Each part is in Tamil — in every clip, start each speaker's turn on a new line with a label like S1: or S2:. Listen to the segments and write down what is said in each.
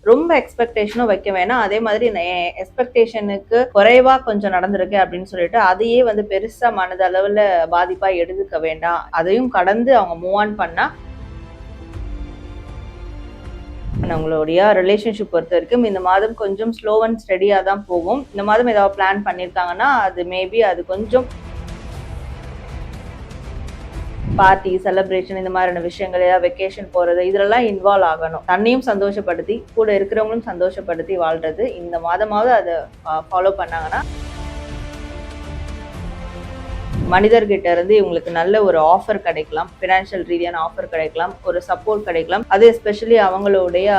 S1: ரொம்ப எக்ஸ்பெக்டேஷனும் வைக்க வேணாம். அதே மாதிரி எக்ஸ்பெக்டேஷனுக்கு குறைவா கொஞ்சம் நடந்திருக்கு அப்படின்னு சொல்லிட்டு அதையே வந்து பெருசா மனதளவுல பாதிப்பா எடுத்துக்க வேண்டாம். அதையும் கடந்து அவங்க மூவ் ஆன் பண்ணா உங்களுடைய ரிலேஷன்ஷிப் பொறுத்த வரைக்கும் இந்த மாதம் கொஞ்சம் ஸ்லோ அண்ட் ஸ்டெடியா தான் போகும். இந்த மாதம் ஏதாவது பிளான் பண்ணியிருக்காங்கன்னா அது மேபி அது கொஞ்சம் பார்ட்டி செலிப்ரேஷன் இந்த மாதிரியான விஷயங்கள், ஏதாவது வெக்கேஷன் போறது இதெல்லாம் இன்வால்வ் ஆகணும். தன்னையும் சந்தோஷப்படுத்தி கூட இருக்கிறவங்களும் சந்தோஷப்படுத்தி வாழ்றது இந்த மாதமாவது அதை ஃபாலோ பண்ணாங்கன்னா மனிதர்கிட்ட இருந்து இவங்களுக்கு நல்ல ஒரு ஆஃபர் கிடைக்கலாம், ஃபினான்ஷியல் ரீதியான ஆஃபர் கிடைக்கலாம், ஒரு சப்போர்ட் கிடைக்கலாம். அது எஸ்பெஷலி அவங்களுடைய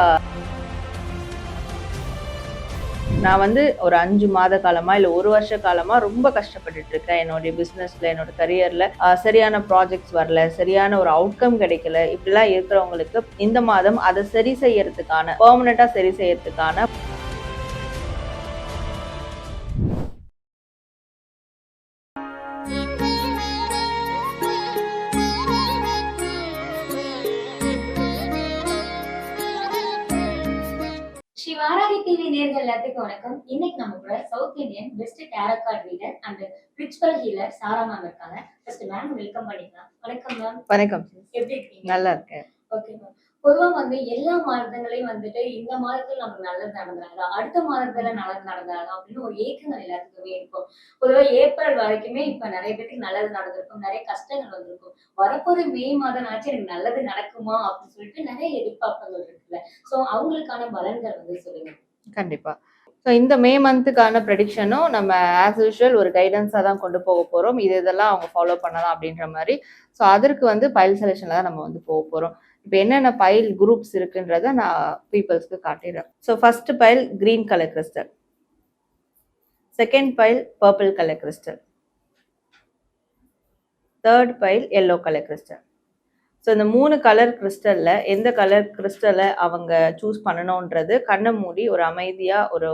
S1: நான் வந்து ஒரு 5 மாத காலமா இல்ல 1 வருஷ காலமா ரொம்ப கஷ்டப்பட்டுட்டு இருக்கேன். என்னுடைய பிசினஸ்ல என்னோட கரியர்ல சரியான ப்ராஜெக்ட்ஸ் வரல, சரியான ஒரு அவுட்கம் கிடைக்கல. இப்படிலாம் இருக்கிறவங்களுக்கு இந்த மாதம் அதை சரி செய்யறதுக்கான பெர்மனண்டா சரி செய்யறதுக்கான
S2: ஸ்ரீ வாராகி டிவி நேயர்கள் எல்லாத்துக்கும் வணக்கம். இன்னைக்கு நம்ம கூட south Indian best tarot card reader and ritual healer Sara ma'am இருக்காங்க. ஃபர்ஸ்ட் மேம் வெல்கம் பண்ணிக்கலாம். வணக்கம் மேம்.
S1: வணக்கம்.
S2: எப்படி இருக்கீங்க?
S1: நல்லா இருக்கேன்.
S2: Okay ma'am. பொதுவா வந்து எல்லா மாதங்களையும் வந்துட்டு இந்த மாதத்துல நமக்கு நல்லது நடந்தாதா, அடுத்த மாதத்துல நல்லது நடந்தாதா அப்படின்னு ஒரு ஏக்கங்கள் எல்லாத்துக்குமே இருக்கும். பொதுவா ஏப்ரல் வரைக்குமே இப்ப நிறைய பேருக்கு நல்லது நடந்திருக்கும், நிறைய கஷ்டங்கள் வந்திருக்கும். வரப்போற மே மாதம் ஆச்சு எனக்கு நல்லது நடக்குமா அப்படின்னு சொல்லிட்டு நிறைய எதிர்பார்ப்புகள் இருக்குல்ல. சோ அவங்களுக்கான பலன்கள் வந்து சொல்லுங்க.
S1: கண்டிப்பா. ஸோ இந்த மே மந்த்துக்கான ப்ரெடிக்ஷனும் நம்ம ஆஸ் யூஷுவல் ஒரு கைடன்ஸாக தான் கொண்டு போக போகிறோம். இதெல்லாம் அவங்க ஃபாலோ பண்ணலாம் அப்படின்ற மாதிரி. ஸோ அதற்கு வந்து பைல் செலெக்ஷனில் தான் நம்ம வந்து போக போகிறோம். இப்போ என்னென்ன பைல் குரூப்ஸ் இருக்குன்றத நான் பீப்புள்ஸ்க்கு காட்டிடுறேன். So first pile green colour crystal, second pile purple colour crystal, third pile yellow colour crystal. So இந்த 3 கலர் கிறிஸ்டலில் எந்த கலர் கிறிஸ்டலை அவங்க சூஸ் பண்ணணுன்றது கண்ணை மூடி ஒரு அமைதியாக ஒரு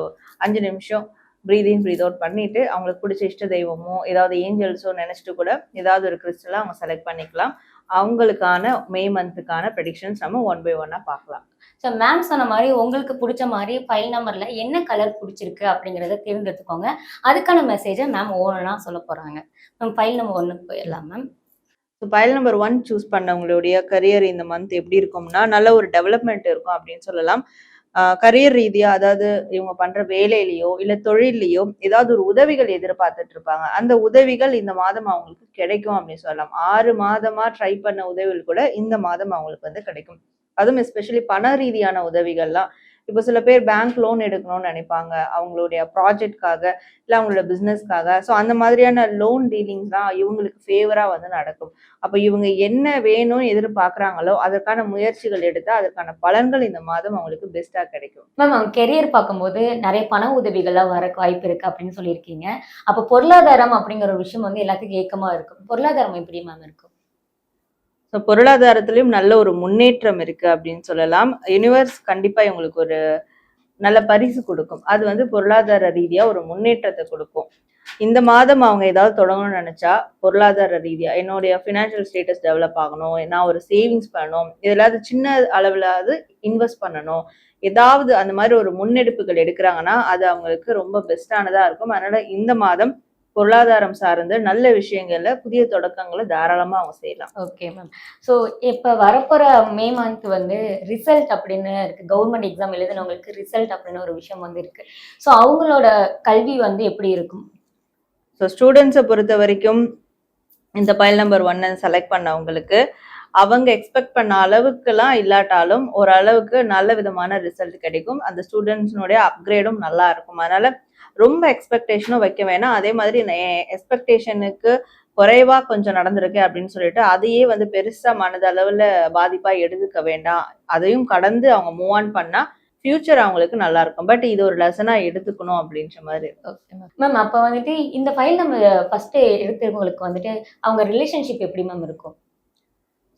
S1: 5 நிமிஷம் ப்ரீத் இன் ப்ரீத் அவுட் பண்ணிவிட்டு அவங்களுக்கு பிடிச்ச இஷ்ட தெய்வமோ ஏதாவது ஏஞ்சல்ஸோ நினச்சிட்டு கூட ஏதாவது ஒரு கிறிஸ்டலை அவங்க செலக்ட் பண்ணிக்கலாம். அவங்களுக்கான மே மந்த்துக்கான ப்ரெடிக்ஷன்ஸ் நம்ம 1 by 1 பார்க்கலாம்.
S2: ஸோ மேம் சொன்ன மாதிரி உங்களுக்கு பிடிச்ச மாதிரி ஃபைல் நம்பர்ல என்ன கலர் பிடிச்சிருக்கு அப்படிங்கிறத தேர்ந்தெடுத்துக்கோங்க. அதுக்கான மெசேஜை மேம் ஓனா சொல்ல போறாங்க. மேம் ஃபைல் நம்பர் 1க்கு போயிடலாம் ma'am.
S1: So pile number 1 choose பண்ணவங்களுடைய கரியர் இந்த மந்த் எப்படி இருக்கும்னா நல்ல ஒரு டெவலப்மெண்ட் இருக்கும் அப்படின்னு சொல்லலாம். கரியர் ரீதியா அதாவது இவங்க பண்ற வேலையிலயோ இல்ல தொழிலையோ ஏதாவது ஒரு உதவிகள் எதிர்பார்த்துட்டு இருப்பாங்க. அந்த உதவிகள் இந்த மாதம் அவங்களுக்கு கிடைக்கும் அப்படின்னு சொல்லலாம். 6 மாதமா ட்ரை பண்ண உதவிகள் கூட இந்த மாதம் அவங்களுக்கு வந்து கிடைக்கும். அதுவும் எஸ்பெஷலி பண ரீதியான உதவிகள்லாம். இப்போ சில பேர் பேங்க் லோன் எடுக்கணும்னு நினைப்பாங்க அவங்களுடைய ப்ராஜெக்ட்காக இல்லை அவங்களோட பிஸ்னஸ்க்காக. ஸோ அந்த மாதிரியான லோன் டீலிங்ஸ் தான் இவங்களுக்கு ஃபேவரா வந்து நடக்கும். அப்போ இவங்க என்ன வேணும்னு எதிர்பார்க்குறாங்களோ அதற்கான முயற்சிகள் எடுத்தா அதற்கான பலன்கள் இந்த மாதம் அவங்களுக்கு பெஸ்டா கிடைக்கும்.
S2: மேம் அவங்க கெரியர் பார்க்கும்போது நிறைய பண உதவிகள்லாம் வர வாய்ப்பு இருக்கு அப்படின்னு சொல்லியிருக்கீங்க. அப்போ பொருளாதாரம் அப்படிங்கிற ஒரு விஷயம் வந்து எல்லாத்துக்கும் ஏக்கமா இருக்கும். பொருளாதாரம் எப்படி மேம் இருக்கும்?
S1: ஸோ பொருளாதாரத்திலையும் நல்ல ஒரு முன்னேற்றம் இருக்கு அப்படின்னு சொல்லலாம். யூனிவர்ஸ் கண்டிப்பா இவங்களுக்கு ஒரு நல்ல பரிசு கொடுக்கும். அது வந்து பொருளாதார ரீதியா ஒரு முன்னேற்றத்தை கொடுக்கும். இந்த மாதம் அவங்க ஏதாவது தொடங்கணும்னு நினைச்சா பொருளாதார ரீதியா என்னுடைய ஃபினான்ஷியல் ஸ்டேட்டஸ் டெவலப் ஆகணும், நான் ஒரு சேவிங்ஸ் பண்ணணும், இதெல்லாம் சின்ன அளவுலாவது இன்வெஸ்ட் பண்ணணும், ஏதாவது அந்த மாதிரி ஒரு முன்னெடுப்புகள் எடுக்கிறாங்கன்னா அது அவங்களுக்கு ரொம்ப பெஸ்டானதா இருக்கும். அதனால இந்த மாதம் பொருளாதாரம் சார்ந்த நல்ல விஷயங்கள்ல புதிய தொடக்கங்களை தாராளமா அவங்க செய்யலாம்.
S2: Okay ma'am. ஸோ இப்போ வரப்போற மே மந்த் வந்து ரிசல்ட் அப்படின்னு இருக்கு. கவர்மெண்ட் எக்ஸாம் எழுதினவங்களுக்கு ரிசல்ட் அப்படின்னு ஒரு விஷயம் வந்து இருக்கு. ஸோ அவங்களோட கல்வி வந்து எப்படி இருக்கும்?
S1: ஸோ ஸ்டூடெண்ட்ஸை பொறுத்த வரைக்கும் இந்த பைல் நம்பர் 1 செலக்ட் பண்ணவங்களுக்கு அவங்க எக்ஸ்பெக்ட் பண்ண அளவுக்குலாம் இல்லாட்டாலும் ஓரளவுக்கு நல்ல விதமான ரிசல்ட் கிடைக்கும். அந்த ஸ்டூடெண்ட்ஸினுடைய அப்கிரேடும் நல்லா இருக்கும். அதனால ரொம்ப எக்ஸ்பெக்டேஷனும் வைக்க வேணாம். அதே மாதிரி எக்ஸ்பெக்டேஷனுக்கு குறைவா கொஞ்சம் நடந்திருக்கு அப்படின்னு சொல்லிட்டு அதையே வந்து பெருசா மனதளவுல பாதிப்பா எடுத்துக்க வேண்டாம். அதையும் கடந்து அவங்க மூவ் ஆன் பண்ணா ஃபியூச்சர் அவங்களுக்கு நல்லா இருக்கும். பட் இது ஒரு லெசனா எடுத்துக்கணும் அப்படின்ற மாதிரி.
S2: Okay ma'am. மேம் அப்போ வந்துட்டு இந்த ஃபைல் நம்ம ஃபர்ஸ்ட் எடுத்தவங்களுக்கு வந்துட்டு அவங்க ரிலேஷன்ஷிப் எப்படி மேம் இருக்கும்?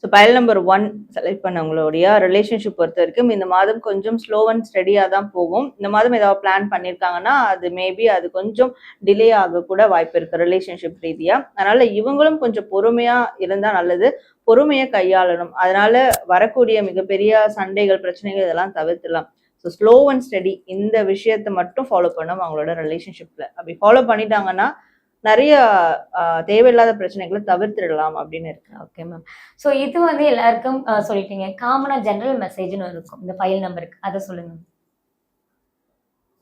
S1: ஸோ பைல் நம்பர் 1 செலக்ட் பண்ணவங்களுடைய ரிலேஷன்ஷிப் பொறுத்த வரைக்கும் இந்த மாதம் கொஞ்சம் ஸ்லோ அண்ட் ஸ்டெடியாக தான் போகும். இந்த மாதம் ஏதாவது பிளான் பண்ணியிருக்காங்கன்னா அது மேபி அது கொஞ்சம் டிலே ஆக கூட வாய்ப்பு இருக்கு ரிலேஷன்ஷிப் ரீதியா. அதனால இவங்களும் கொஞ்சம் பொறுமையா இருந்தா நல்லது. பொறுமையை கையாளணும். அதனால வரக்கூடிய மிகப்பெரிய சண்டைகள் பிரச்சனைகள் இதெல்லாம் தவிர்த்துலாம். ஸோ ஸ்லோ அண்ட் ஸ்டடி இந்த விஷயத்த மட்டும் ஃபாலோ பண்ணணும் அவங்களோட ரிலேஷன்ஷிப்ல. அப்படி ஃபாலோ பண்ணிட்டாங்கன்னா நிறைய தேவையில்லாத பிரச்சனைகளை தவிர்த்திடலாம் அப்படின்னு இருக்கு.
S2: Okay ma'am. ஸோ இது வந்து எல்லாருக்கும் சொல்லிட்டீங்க. காமனா ஜெனரல் மெசேஜ்னு இருக்கும் இந்த ஃபைல் நம்பருக்கு. அதை சொல்லுங்க.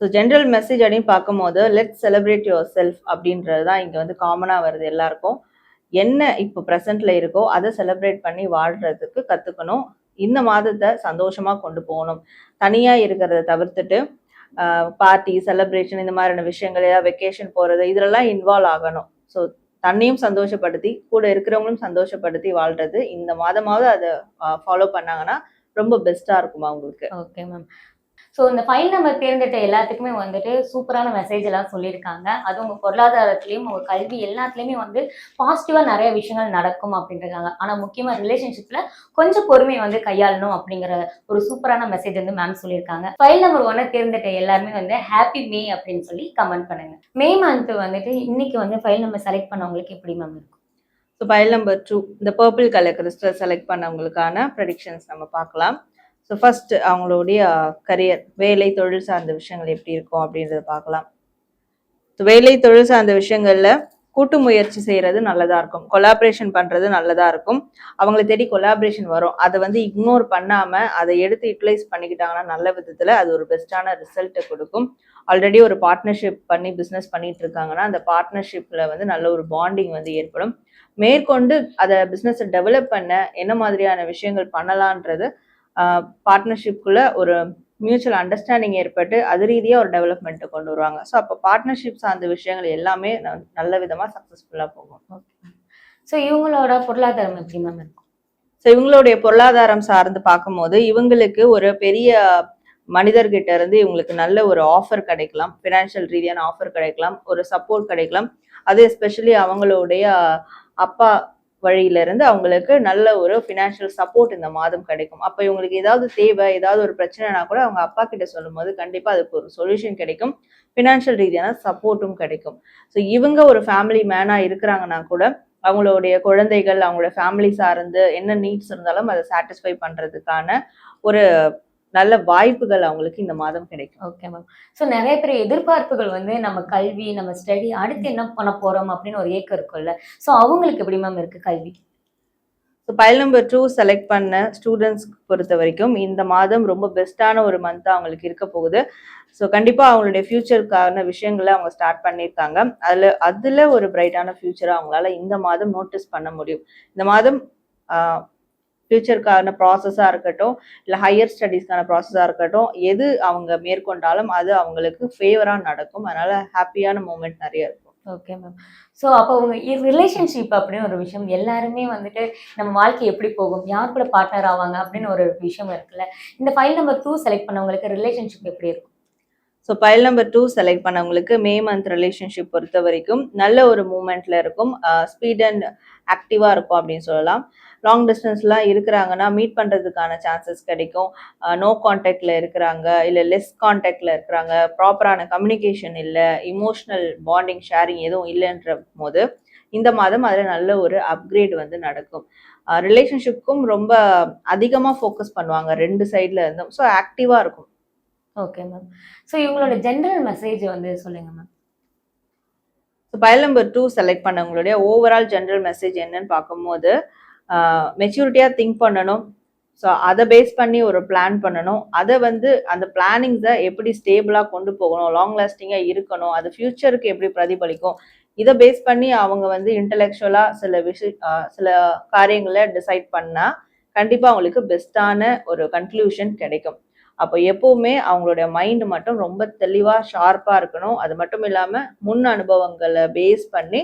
S1: ஸோ ஜென்ரல் மெசேஜ் அப்படின்னு பார்க்கும்போது லெட் செலிப்ரேட் யுவர் செல்ஃப் அப்படின்றது தான் இங்கே வந்து காமனாக வருது எல்லாருக்கும். என்ன இப்போ ப்ரெசென்ட்ல இருக்கோ அதை செலிப்ரேட் பண்ணி வாழ்றதுக்கு கற்றுக்கணும். இந்த மாதத்தை சந்தோஷமாக கொண்டு போகணும். தனியாக இருக்கிறத தவிர்த்துட்டு பார்ட்டி செலிப்ரேஷன் இந்த மாதிரியான விஷயங்கள், ஏதாவது வெக்கேஷன் போகிறது, இதிலெல்லாம் இன்வால்வ் ஆகணும். ஸோ தன்னையும் சந்தோஷப்படுத்தி கூட இருக்கிறவங்களும் சந்தோஷப்படுத்தி வாழ்றது இந்த மாதமாவது அதை ஃபாலோ பண்ணாங்கன்னா ரொம்ப பெஸ்ட்டாக இருக்குமா அவங்களுக்கு.
S2: Okay ma'am. ஸோ இந்த ஃபைல் நம்பர் தேர்ந்தெடுத்த எல்லாத்துக்குமே வந்துட்டு சூப்பரான மெசேஜ் எல்லாம் சொல்லியிருக்காங்க. அதுவும் உங்கள் பொருளாதாரத்துலேயும் உங்கள் கல்வி எல்லாத்துலேயுமே வந்து பாசிட்டிவாக நிறைய விஷயங்கள் நடக்கும் அப்படின்றாங்க. ஆனால் முக்கியமாக ரிலேஷன்ஷிப்பில் கொஞ்சம் பொறுமையை வந்து கையாளணும் அப்படிங்கிற ஒரு சூப்பரான மெசேஜ் வந்து மேம் சொல்லியிருக்காங்க. ஃபைல் நம்பர் 1 தேர்ந்தெடுத்த எல்லாருமே வந்து ஹாப்பி மே அப்படின்னு சொல்லி கமெண்ட் பண்ணுங்க. மே மந்த் வந்துட்டு இன்னைக்கு வந்து ஃபைல் நம்பர் செலக்ட் பண்ணவங்களுக்கு எப்படி மேம் இருக்கும்?
S1: ஸோ ஃபைல் நம்பர் 2 இந்த பர்பிள் கலர் கிறிஸ்டல் செலக்ட் பண்ணவங்களுக்கான ப்ரெடிக்ஷன்ஸ் நம்ம பார்க்கலாம். ஸோ ஃபர்ஸ்ட் அவங்களுடைய கரியர், வேலை தொழில் சார்ந்த விஷயங்கள் எப்படி இருக்கும் அப்படின்றத பார்க்கலாம். ஸோ வேலை தொழில் சார்ந்த விஷயங்கள்ல கூட்டு முயற்சி செய்யறது நல்லதா இருக்கும். கொலாபரேஷன் பண்றது நல்லதா இருக்கும். அவங்களை தேடி கொலாபரேஷன் வரும். அதை வந்து இக்னோர் பண்ணாம அதை எடுத்து யூட்டிலைஸ் பண்ணிக்கிட்டாங்கன்னா நல்ல விதத்துல அது ஒரு பெஸ்டான ரிசல்ட்டை கொடுக்கும். ஆல்ரெடி ஒரு பார்ட்னர்ஷிப் பண்ணி பிஸ்னஸ் பண்ணிட்டு இருக்காங்கன்னா அந்த பார்ட்னர்ஷிப்ல வந்து நல்ல ஒரு பாண்டிங் வந்து ஏற்படும். மேற்கொண்டு அதை பிஸ்னஸை டெவலப் பண்ண என்ன மாதிரியான விஷயங்கள் பண்ணலான்றது பார்ட்னர்ஷிப்குள்ள ஒரு மியூச்சுவல் அண்டர்ஸ்டாண்டிங் ஏற்பட்டு அது ரீதியாக ஒரு டெவலப்மெண்ட்டை கொண்டு வருவாங்க. ஸோ அப்போ பார்ட்னர்ஷிப் சார்ந்த விஷயங்கள் எல்லாமே நல்ல விதமாக சக்ஸஸ்ஃபுல்லாக போகும்.
S2: ஓகே. ஸோ இவங்களோட பொருளாதாரம் எப்படி மேம் இருக்கும்?
S1: ஸோ இவங்களுடைய பொருளாதாரம் சார்ந்து பார்க்கும்போது இவங்களுக்கு ஒரு பெரிய மனிதர்கிட்ட இருந்து இவங்களுக்கு நல்ல ஒரு ஆஃபர் கிடைக்கலாம். ஃபினான்ஷியல் ரீதியான ஆஃபர் கிடைக்கலாம், ஒரு சப்போர்ட் கிடைக்கலாம். அது எஸ்பெஷலி அவங்களுடைய அப்பா வழியிலிருந்து அவங்களுக்கு நல்ல ஒரு ஃபினான்ஷியல் சப்போர்ட் இந்த மாதம் கிடைக்கும். அப்போ இவங்களுக்கு ஏதாவது தேவை, ஏதாவது ஒரு பிரச்சனைனா கூட அவங்க அப்பா கிட்ட சொல்லும் போது கண்டிப்பாக அதுக்கு ஒரு சொல்யூஷன் கிடைக்கும். ஃபினான்ஷியல் ரீதியான சப்போர்ட்டும் கிடைக்கும். ஸோ இவங்க ஒரு ஃபேமிலி மேனாக இருக்கிறாங்கன்னா கூட அவங்களுடைய குழந்தைகள் அவங்களோட ஃபேமிலி சார்ந்து என்ன நீட்ஸ் இருந்தாலும் அதை சாட்டிஸ்ஃபை பண்ணுறதுக்கான ஒரு நல்ல வாய்ப்புகள் அவங்களுக்கு இந்த மாதம் கிடைக்கும்.
S2: Okay ma'am. ஸோ நிறைய பேர் எதிர்பார்ப்புகள் வந்து நம்ம கல்வி, நம்ம ஸ்டடி, அடுத்து என்ன பண்ண போறோம் அப்படின்னு ஒரு ஏக்கம் இருக்கும்ல. ஸோ அவங்களுக்கு எப்படி மேம் இருக்கு கல்வி?
S1: ஸோ ஃபைல் நம்பர் 2 செலக்ட் பண்ண ஸ்டூடெண்ட்ஸ் பொறுத்த வரைக்கும் இந்த மாதம் ரொம்ப பெஸ்ட்டான ஒரு மந்த்தாக அவங்களுக்கு இருக்க போகுது. ஸோ கண்டிப்பாக அவங்களுடைய ஃபியூச்சருக்கான விஷயங்களை அவங்க ஸ்டார்ட் பண்ணியிருக்காங்க. அதில் ஒரு பிரைட்டான ஃபியூச்சரை அவங்களால இந்த மாதம் நோட்டீஸ் பண்ண முடியும். இந்த மாதம் ஃபியூச்சருக்கான ப்ராசஸாக இருக்கட்டும், இல்லை ஹையர் ஸ்டடீஸ்க்கான ப்ராசஸாக இருக்கட்டும், எது அவங்க மேற்கொண்டாலும் அது அவங்களுக்கு ஃபேவராக நடக்கும். அதனால ஹாப்பியான மூமெண்ட் நிறைய இருக்கும்.
S2: Okay ma'am. ஸோ அப்போ உங்க ரிலேஷன்ஷிப் அப்படின்னு ஒரு விஷயம் எல்லாருமே வந்துட்டு நம்ம வாழ்க்கை எப்படி போகும், யார் கூட பார்ட்னர் ஆவாங்க அப்படின்னு ஒரு விஷயம் இருக்குல்ல. இந்த ஃபைல் நம்பர் 2 செலக்ட் பண்ணவங்களுக்கு ரிலேஷன்ஷிப் எப்படி இருக்கும்?
S1: ஸோ ஃபைல் நம்பர் 2 செலக்ட் பண்ணவங்களுக்கு மே மந்த் ரிலேஷன்ஷிப் பொறுத்த வரைக்கும் நல்ல ஒரு மூமெண்ட்ல இருக்கும். ஸ்பீட் அண்ட் ஆக்டிவாக இருக்கும் அப்படின்னு சொல்லலாம். லாங் டிஸ்டன்ஸ்லாம் இருக்கிறாங்கன்னா மீட் பண்ணுறதுக்கான சான்சஸ் கிடைக்கும். நோ கான்டாக்டில் இருக்கிறாங்க, இல்லை லெஸ் கான்டாக்டில் இருக்கிறாங்க, ப்ராப்பரான கம்யூனிகேஷன் இல்லை, இமோஷ்னல் பாண்டிங் ஷேரிங் எதுவும் இல்லைன்ற போது இந்த மாதம் அதில் நல்ல ஒரு அப்கிரேட் வந்து நடக்கும். ரிலேஷன்ஷிப்க்கும் ரொம்ப அதிகமாக ஃபோக்கஸ் பண்ணுவாங்க 2 சைடில் இருந்தும். ஸோ ஆக்டிவாக இருக்கும்.
S2: Okay ma'am. ஸோ இவங்களோட ஜென்ரல் மெசேஜ் வந்து சொல்லுங்க ma'am.
S1: So pile number 2 select பண்ணவங்களுடைய ஓவரால் ஜென்ரல் மெசேஜ் என்னன்னு பார்க்கும்போது மெச்சூரிட்டியாக திங்க் பண்ணணும். ஸோ அதை பேஸ் பண்ணி ஒரு பிளான் பண்ணணும். அதை வந்து அந்த பிளானிங்ஸை எப்படி ஸ்டேபிளாக கொண்டு போகணும், லாங் லாஸ்டிங்காக இருக்கணும், அது ஃபியூச்சருக்கு எப்படி பிரதிபலிக்கும், இதை பேஸ் பண்ணி அவங்க வந்து இன்டலெக்சுவலாக சில காரியங்களை டிசைட் பண்ணால் கண்டிப்பாக அவங்களுக்கு பெஸ்ட்டான ஒரு கன்க்ளூஷன் கிடைக்கும். அப்போ எப்பவுமே அவங்களுடைய மைண்ட் மட்டும் ரொம்ப தெளிவாக ஷார்ப்பாக இருக்கணும். அது மட்டும் இல்லாமல் முன் அனுபவங்களை பேஸ் பண்ணி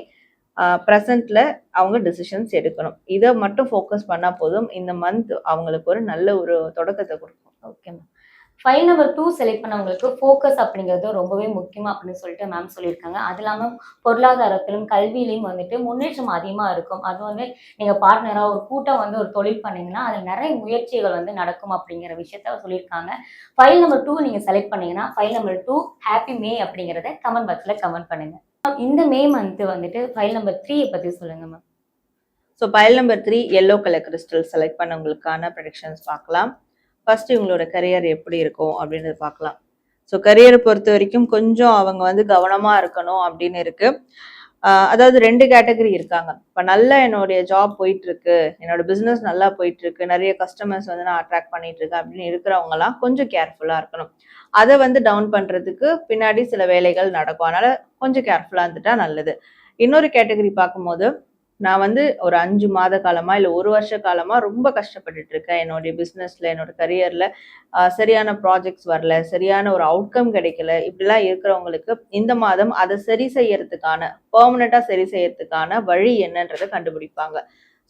S1: ப்ரெசண்ட்ல அவங்க டிசிஷன்ஸ் எடுக்கணும். இதை மட்டும் ஃபோக்கஸ் பண்ணால் போதும். இந்த மந்த் அவங்களுக்கு ஒரு நல்ல ஒரு தொடக்கத்தை கொடுக்கும்.
S2: Okay ma'am. File number 2 select பண்ணவங்களுக்கு ஃபோக்கஸ் அப்படிங்கிறது ரொம்பவே முக்கியம் அப்படின்னு சொல்லிட்டு மேம் சொல்லியிருக்காங்க. அது இல்லாமல் பொருளாதாரத்திலும் கல்வியிலையும் வந்துட்டு முன்னேற்றம் அதிகமாக இருக்கும். அது வந்து நீங்கள் பார்ட்னராக ஒரு கூட்டம் வந்து ஒரு தொழில் பண்ணீங்கன்னா அதில் நிறைய முயற்சிகள் வந்து நடக்கும் அப்படிங்கிற விஷயத்த சொல்லியிருக்காங்க. ஃபைல் நம்பர் 2 நீங்கள் செலக்ட் பண்ணீங்கன்னா ஃபைல் நம்பர் 2 ஹாப்பி மே அப்படிங்கிறத கமெண்ட் பாக்ஸில் கமெண்ட் பண்ணுங்க. இந்த மே மந்த் வந்துட்டு ஃபைல் நம்பர் 3 பற்றி சொல்லுங்க ma'am.
S1: So pile number 3 yellow colour crystal select பண்ணவங்களுக்கான ப்ரெடிக்ஷன்ஸ் பார்க்கலாம். ஃபர்ஸ்ட் இவங்களோட கரியர் எப்படி இருக்கும் அப்படின்றது பார்க்கலாம். ஸோ கரியரை பொறுத்த வரைக்கும் கொஞ்சம் அவங்க வந்து கவனமா இருக்கணும் அப்படின்னு இருக்கு. அதாவது 2 கேட்டகரி இருக்காங்க. இப்ப நல்லா என்னுடைய ஜாப் போயிட்டு இருக்கு, என்னோட பிசினஸ் நல்லா போயிட்டு இருக்கு, நிறைய கஸ்டமர்ஸ் வந்து நான் அட்ராக்ட் பண்ணிட்டு இருக்கேன் அப்படின்னு இருக்கிறவங்கலாம் கொஞ்சம் கேர்ஃபுல்லா இருக்கணும். அதை வந்து டவுன் பண்றதுக்கு பின்னாடி சில வேலைகள் நடக்கும். அதனால கொஞ்சம் கேர்ஃபுல்லா இருந்துட்டா நல்லது. இன்னொரு கேட்டகரி பார்க்கும்போது, நான் வந்து ஒரு 5 மாத காலமா இல்ல 1 வருஷ காலமா ரொம்ப கஷ்டப்பட்டுட்டு இருக்கேன். என்னுடைய பிசினஸ்ல, என்னோட கரியர்ல சரியான ப்ராஜெக்ட்ஸ் வரல, சரியான ஒரு அவுட்கம் கிடைக்கல. இப்படிலாம் இருக்கிறவங்களுக்கு இந்த மாதம் அதை சரி செய்யறதுக்கான, பெர்மனெண்டா சரி செய்யறதுக்கான வழி என்னன்றதை கண்டுபிடிப்பாங்க.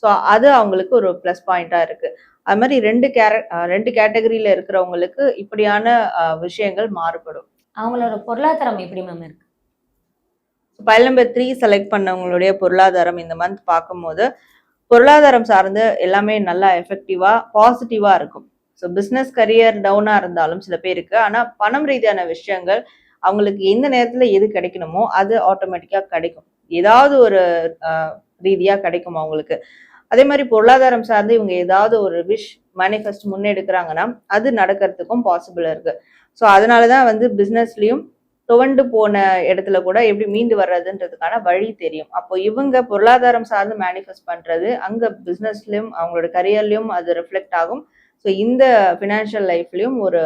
S1: ஸோ அது அவங்களுக்கு ஒரு ப்ளஸ் பாயிண்டா இருக்கு. அது மாதிரி 2 கேட்டகரியில இருக்கிறவங்களுக்கு இப்படியான விஷயங்கள் மாறுபடும்.
S2: அவங்களோட பொருளாதாரம் எப்படி மேம் இருக்கு?
S1: ஃபைல் நம்பர் 3 செலக்ட் பண்ணவங்களுடைய பொருளாதாரம் இந்த மந்த் பார்க்கும்போது, பொருளாதாரம் சார்ந்து எல்லாமே நல்லா எஃபெக்டிவா, பாசிட்டிவா இருக்கும். ஸோ பிசினஸ் கரியர் டவுனா இருந்தாலும் சில பேருக்கு, ஆனா பணம் ரீதியான விஷயங்கள் அவங்களுக்கு எந்த நேரத்துல எது கிடைக்கணுமோ அது ஆட்டோமேட்டிக்கா கிடைக்கும். ஏதாவது ஒரு ரீதியா கிடைக்கும் அவங்களுக்கு. அதே மாதிரி பொருளாதாரம் சார்ந்து இவங்க ஏதாவது ஒரு விஷ் மேனிஃபெஸ்ட் முன்னெடுக்கிறாங்கன்னா அது நடக்கிறதுக்கும் பாசிபிள் இருக்கு. ஸோ அதனாலதான் வந்து பிசினஸ்லயும் துவண்டு போன இடத்துல கூட எப்படி மீண்டு வர்றதுன்றதுக்கான வழி தெரியும். அப்போ இவங்க பொருளாதாரம் சார்ந்து மேனிஃபெஸ்ட் பண்றது அங்க பிசினஸ்லயும் அவங்களோட கரியர்லயும் அது ரிஃப்ளெக்ட் ஆகும். ஸோ இந்த ஃபினான்ஷியல் லைஃப்லயும் ஒரு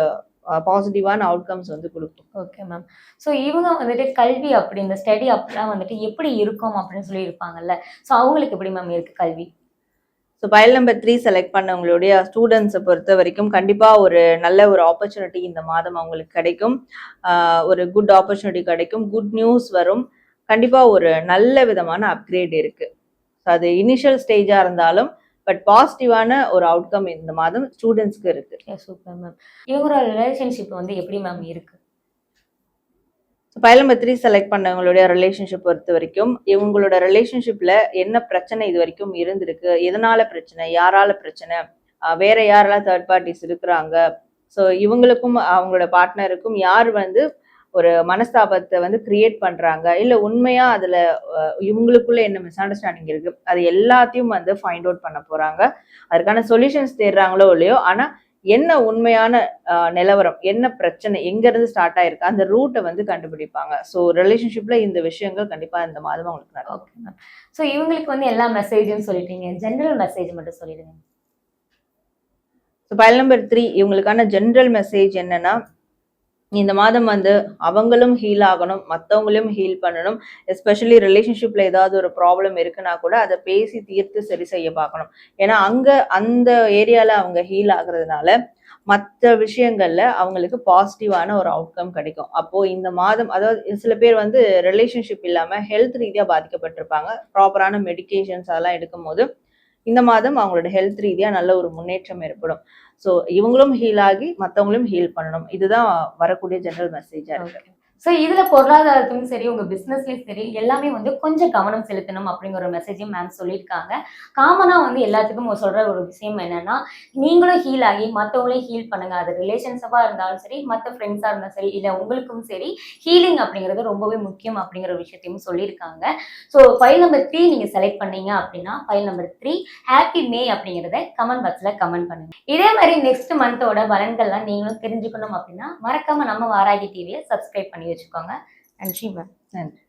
S1: பாசிட்டிவான அவுட்கம்ஸ் வந்து கொடுக்கும்.
S2: Okay ma'am. ஸோ இவங்க வந்துட்டு கல்வி அப்படி இந்த ஸ்டடி அப்படிலாம் வந்துட்டு எப்படி இருக்கும் அப்படின்னு சொல்லி இருப்பாங்கல்ல. ஸோ அவங்களுக்கு எப்படி மேம் இருக்கு கல்வி?
S1: ஸோ ஃபைல் நம்பர் 3 செலக்ட் பண்ணவங்களுடைய ஸ்டூடெண்ட்ஸை பொறுத்த வரைக்கும் கண்டிப்பா ஒரு நல்ல ஒரு ஆப்பர்ச்சுனிட்டி இந்த மாதம் அவங்களுக்கு கிடைக்கும். ஒரு குட் ஆப்பர்ச்சுனிட்டி கிடைக்கும், குட் நியூஸ் வரும். கண்டிப்பா ஒரு நல்ல விதமான அப்கிரேட் இருக்கு. ஸோ அது இனிஷியல் ஸ்டேஜா இருந்தாலும் பட் பாசிட்டிவான ஒரு அவுட்கம் இந்த மாதம் ஸ்டூடெண்ட்ஸ்க்கு இருக்கு.
S2: Super ma'am. இவங்களோட ரிலேஷன்ஷிப் வந்து எப்படி மேம் இருக்கு?
S1: ஃபைல் நம்பர் 3 செலக்ட் பண்ணவங்களுடைய ரிலேஷன்ஷிப் பொறுத்த வரைக்கும் இவங்களோட ரிலேஷன்ஷிப்ல என்ன பிரச்சனை இது வரைக்கும் இருந்திருக்கு, எதனால பிரச்சனை, யாரால பிரச்சனை, வேற யாரெல்லாம் தேர்ட் பார்ட்டிஸ் இருக்கிறாங்க, ஸோ இவங்களுக்கும் அவங்களோட பார்ட்னருக்கும் யார் வந்து ஒரு மனஸ்தாபத்தை வந்து கிரியேட் பண்றாங்க, இல்ல உண்மையா அதுல இவங்களுக்குள்ள என்ன மிஸ் அண்டர்ஸ்டாண்டிங் இருக்கு, அது எல்லாத்தையும் வந்து ஃபைண்ட் அவுட் பண்ண போறாங்க. அதுக்கான சொல்யூஷன்ஸ் தேடுறாங்களோ இல்லையோ, ஆனா என்ன உண்மையான நிலவரம், என்ன பிரச்சனை, எங்க இருந்து ஸ்டார்ட் ஆயிருக்கு, அந்த ரூட்டை வந்து கண்டுபிடிப்பாங்க. ஸோ ரிலேஷன்ஷிப்ல இந்த விஷயங்கள் கண்டிப்பா இந்த மாதம் அவங்களுக்கு நடக்கும்.
S2: Okay ma'am. ஸோ இவங்களுக்கு வந்து எல்லா மெசேஜும் சொல்லிட்டீங்க, ஜென்ரல் மெசேஜ் மட்டும் சொல்லிடுங்க.
S1: ஸோ ஃபைல் நம்பர் 3 இவங்களுக்கான ஜென்ரல் மெசேஜ் என்னன்னா, இந்த மாதம் வந்து அவங்களும் ஹீல் ஆகணும், மற்றவங்களையும் ஹீல் பண்ணணும். எஸ்பெஷலி ரிலேஷன்ஷிப்ல ஏதாவது ஒரு ப்ராப்ளம் இருக்குன்னா கூட அதை பேசி தீர்த்து சரி செய்ய பார்க்கணும். ஏன்னா அங்க அந்த ஏரியால அவங்க ஹீல் ஆகுறதுனால மற்ற விஷயங்கள்ல அவங்களுக்கு பாசிட்டிவான ஒரு அவுட்கம் கிடைக்கும். அப்போ இந்த மாதம் அதாவது சில பேர் வந்து ரிலேஷன்ஷிப் இல்லாம ஹெல்த் ரீதியா பாதிக்கப்பட்டிருப்பாங்க. ப்ராப்பரான மெடிகேஷன்ஸ் அதெல்லாம் எடுக்கும் போது இந்த மாதம் அவங்களோட ஹெல்த் ரீதியா நல்ல ஒரு முன்னேற்றம் ஏற்படும். ஸோ இவங்களும் ஹீல் ஆகி மற்றவங்களும் ஹீல் பண்ணணும். இதுதான் வரக்கூடிய ஜெனரல் மெசேஜா இருக்கு.
S2: ஸோ இதுல பொருளாதாரத்துக்கும் சரி, உங்க பிசினஸ்லயும் சரி, எல்லாமே வந்து கொஞ்சம் கவனம் செலுத்தணும் அப்படிங்கிற ஒரு மெசேஜையும் மேம் சொல்லியிருக்காங்க. காமனா வந்து எல்லாத்துக்கும் சொல்ற ஒரு விஷயம் என்னன்னா, நீங்களும் ஹீல் ஆகி மற்றவங்களையும் ஹீல் பண்ணுங்க. அது ரிலேஷன்ஷிப்பா இருந்தாலும் சரி, மற்ற ஃப்ரெண்ட்ஸா இருந்தாலும் சரி, இல்ல உங்களுக்கும் சரி, ஹீலிங் அப்படிங்கிறது ரொம்பவே முக்கியம் அப்படிங்கிற ஒரு விஷயத்தையும் சொல்லியிருக்காங்க. ஸோ ஃபைல் நம்பர் 3 நீங்க செலக்ட் பண்ணீங்க அப்படின்னா ஃபைல் நம்பர் 3 ஹாப்பி மே அப்படிங்கிறத கமெண்ட் பாக்ஸ்ல கமெண்ட் பண்ணுங்க. இதே மாதிரி நெக்ஸ்ட் மந்தோட பலன்கள்லாம் நீங்களும் தெரிஞ்சுக்கணும் அப்படின்னா மறக்காம நம்ம வாராகி டிவியை சப்ஸ்கிரைப் பண்ணி வச்சுக்கோங்க. நன்றி மேம்.
S1: நன்றி.